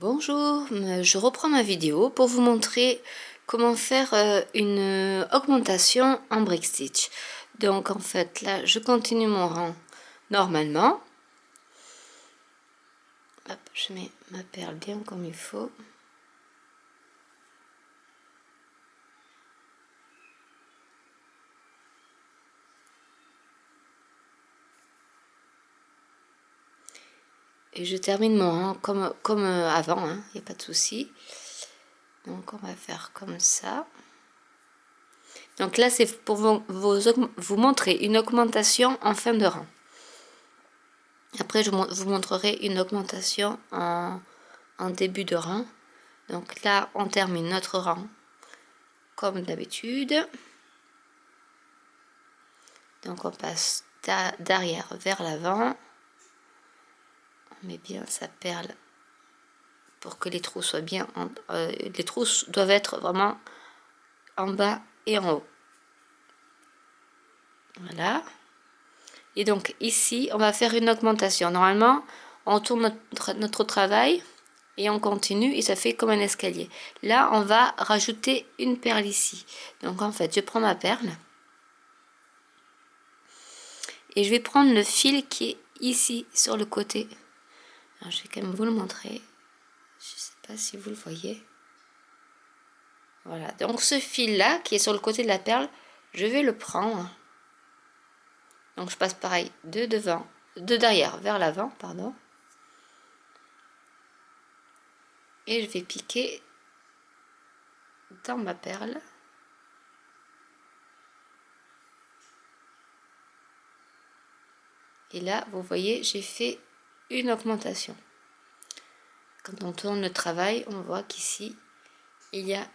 Bonjour, je reprends ma vidéo pour vous montrer comment faire une augmentation en brick stitch. Donc en fait là je continue mon rang normalement. Hop, je mets ma perle bien comme il faut. Et je termine mon rang comme avant, il n'y a pas de souci. Donc on va faire comme ça. Donc là c'est pour vous montrer une augmentation en fin de rang. Après je vous montrerai une augmentation en début de rang. Donc là on termine notre rang comme d'habitude. Donc on passe d'arrière vers l'avant. On met bien sa perle pour que les trous soient bien les trous doivent être vraiment en bas et en haut. Voilà. Et donc ici on va faire une augmentation. Normalement on tourne notre travail et on continue et ça fait comme un escalier. Là on va rajouter une perle ici. Donc en fait je prends ma perle et je vais prendre le fil qui est ici sur le côté. Alors, je vais quand même vous le montrer. Je ne sais pas si vous le voyez. Voilà, donc ce fil là qui est sur le côté de la perle, je vais le prendre. Donc je passe pareil de derrière vers l'avant, pardon. Et je vais piquer dans ma perle. Et là, vous voyez, j'ai fait une augmentation. Quand on tourne le travail, on voit qu'ici, il y a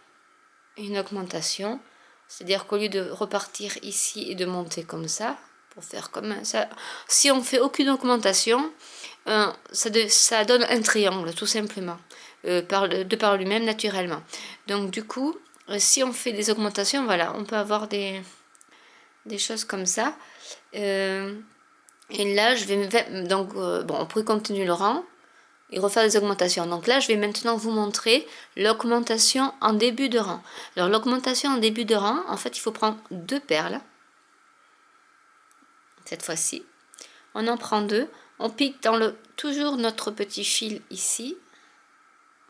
une augmentation. C'est-à-dire qu'au lieu de repartir ici et de monter comme ça, pour faire comme ça, si on fait aucune augmentation, ça donne un triangle, tout simplement, de par lui-même, naturellement. Donc du coup, si on fait des augmentations, voilà, on peut avoir des choses comme ça. Et là, je vais donc bon, on pourrait continuer le rang et refaire des augmentations. Donc là, je vais maintenant vous montrer l'augmentation en début de rang. Alors l'augmentation en début de rang, en fait, il faut prendre deux perles. Cette fois-ci, on en prend deux. On pique toujours notre petit fil ici.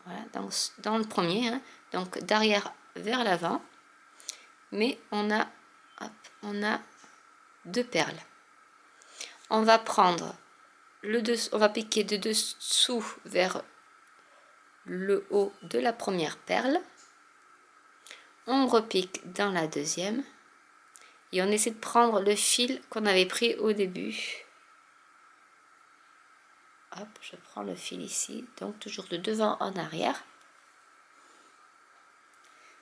Voilà, dans le premier, donc d'arrière vers l'avant. Mais on a deux perles. On va prendre on va piquer de dessous vers le haut de la première perle. On repique dans la deuxième et on essaie de prendre le fil qu'on avait pris au début. Hop, je prends le fil ici, donc toujours de devant en arrière.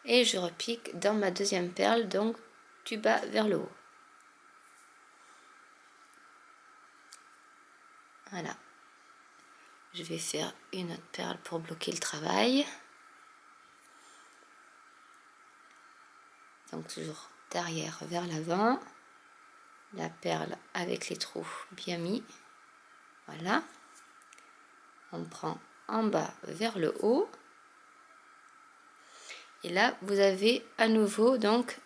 Et je repique dans ma deuxième perle, donc du bas vers le haut. Voilà. Je vais faire une autre perle pour bloquer le travail. Donc toujours d'arrière vers l'avant. La perle avec les trous bien mis. Voilà. On prend en bas vers le haut. Et là, vous avez à nouveau donc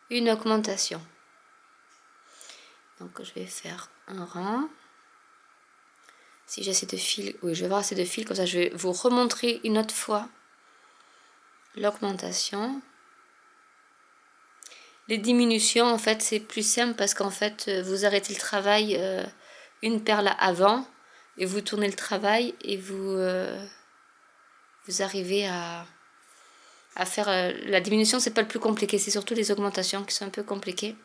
une augmentation. Donc je vais faire un rang. Si j'ai assez de fil, oui, je vais avoir assez de fil, comme ça je vais vous remontrer une autre fois l'augmentation. Les diminutions, en fait, c'est plus simple parce qu'en fait, vous arrêtez le travail une perle avant et vous tournez le travail et vous arrivez à faire la diminution. C'est pas le plus compliqué, c'est surtout les augmentations qui sont un peu compliquées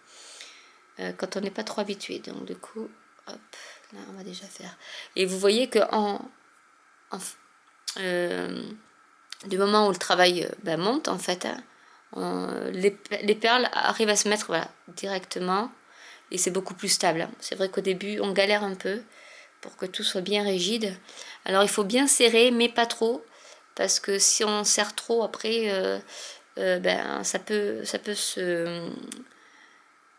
quand on n'est pas trop habitué. Donc du coup, hop, là on va déjà faire. Et vous voyez que du moment où le travail monte, en fait, les perles arrivent à se mettre voilà, directement et c'est beaucoup plus stable. C'est vrai qu'au début, on galère un peu pour que tout soit bien rigide. Alors, il faut bien serrer, mais pas trop, parce que si on serre trop, après, ça peut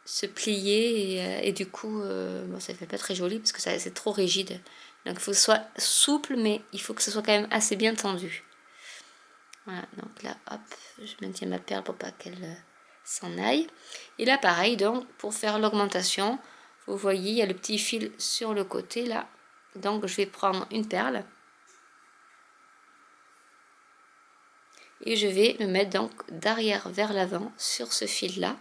se plier et du coup, ça ne fait pas très joli parce que c'est trop rigide. Donc il faut que ce soit souple, mais il faut que ce soit quand même assez bien tendu. Voilà, donc là, hop, je maintiens ma perle pour pas qu'elle s'en aille. Et là, pareil, donc, pour faire l'augmentation, vous voyez, il y a le petit fil sur le côté, là. Donc, je vais prendre une perle. Et je vais me mettre donc d'arrière vers l'avant sur ce fil-là.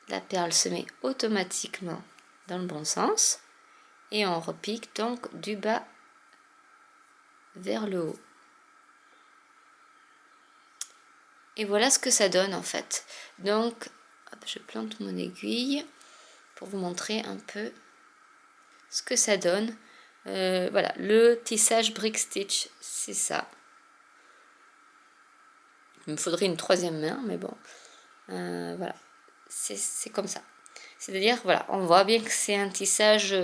La perle se met automatiquement dans le bon sens. Et on repique donc du bas vers le haut. Et voilà ce que ça donne en fait. Donc, hop, je plante mon aiguille pour vous montrer un peu ce que ça donne. Voilà, le tissage brick stitch, c'est ça. Il me faudrait une troisième main, mais bon, voilà, c'est comme ça. C'est-à-dire, voilà, on voit bien que c'est un tissage,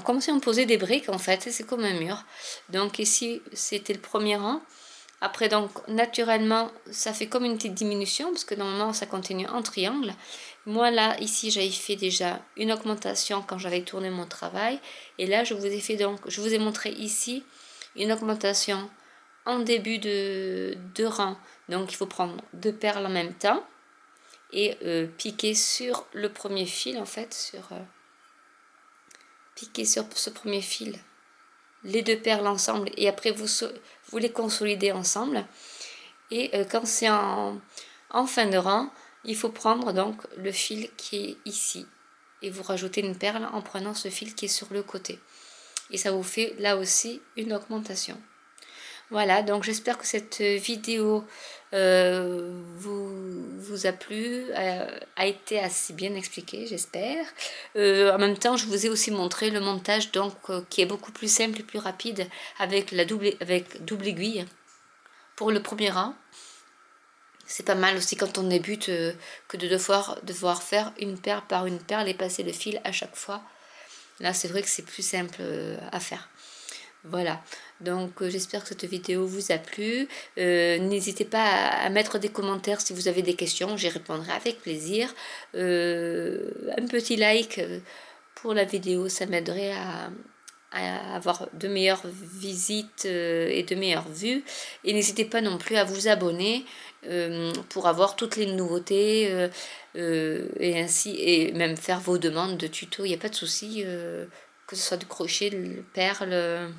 comme si on posait des briques en fait, c'est comme un mur. Donc ici, c'était le premier rang. Après, donc, naturellement, ça fait comme une petite diminution, parce que normalement, ça continue en triangle. Moi, là, ici, j'avais fait déjà une augmentation quand j'avais tourné mon travail. Et là, je vous ai fait donc, je vous ai montré ici une augmentation en début de rang. Donc, il faut prendre 2 perles en même temps et piquer sur le premier fil, en fait, piquer sur ce premier fil les 2 perles ensemble, et après vous les consolidez ensemble. Et quand c'est en fin de rang, il faut prendre donc le fil qui est ici et vous rajoutez une perle en prenant ce fil qui est sur le côté, et ça vous fait là aussi une augmentation. Voilà, donc j'espère que cette vidéo vous a plu, a été assez bien expliquée, j'espère. En même temps, je vous ai aussi montré le montage donc qui est beaucoup plus simple et plus rapide avec double aiguille pour le premier rang. C'est pas mal aussi quand on débute que de devoir faire une perle par une perle et passer le fil à chaque fois. Là, c'est vrai que c'est plus simple à faire. Voilà, donc j'espère que cette vidéo vous a plu. N'hésitez pas à mettre des commentaires si vous avez des questions, j'y répondrai avec plaisir. Un petit like pour la vidéo, ça m'aiderait à avoir de meilleures visites et de meilleures vues. Et n'hésitez pas non plus à vous abonner pour avoir toutes les nouveautés et ainsi, et même faire vos demandes de tutos, il n'y a pas de souci, que ce soit de crochet, de perles,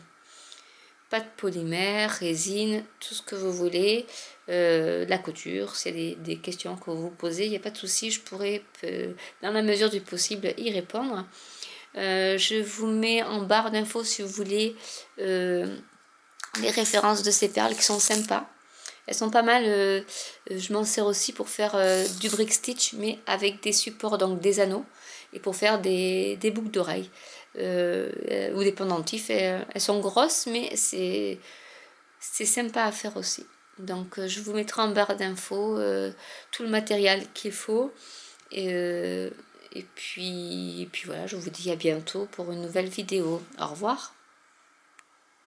pâte polymère, résine, tout ce que vous voulez, la couture, c'est des questions que vous posez, il n'y a pas de souci, je pourrais dans la mesure du possible y répondre. Je vous mets en barre d'infos si vous voulez les références de ces perles qui sont sympas. Elles sont pas mal, je m'en sers aussi pour faire du brick stitch, mais avec des supports, donc des anneaux, et pour faire des boucles d'oreilles ou des pendentifs. Elles sont grosses, mais c'est sympa à faire aussi. Donc je vous mettrai en barre d'infos tout le matériel qu'il faut. Et puis voilà, je vous dis à bientôt pour une nouvelle vidéo. Au revoir.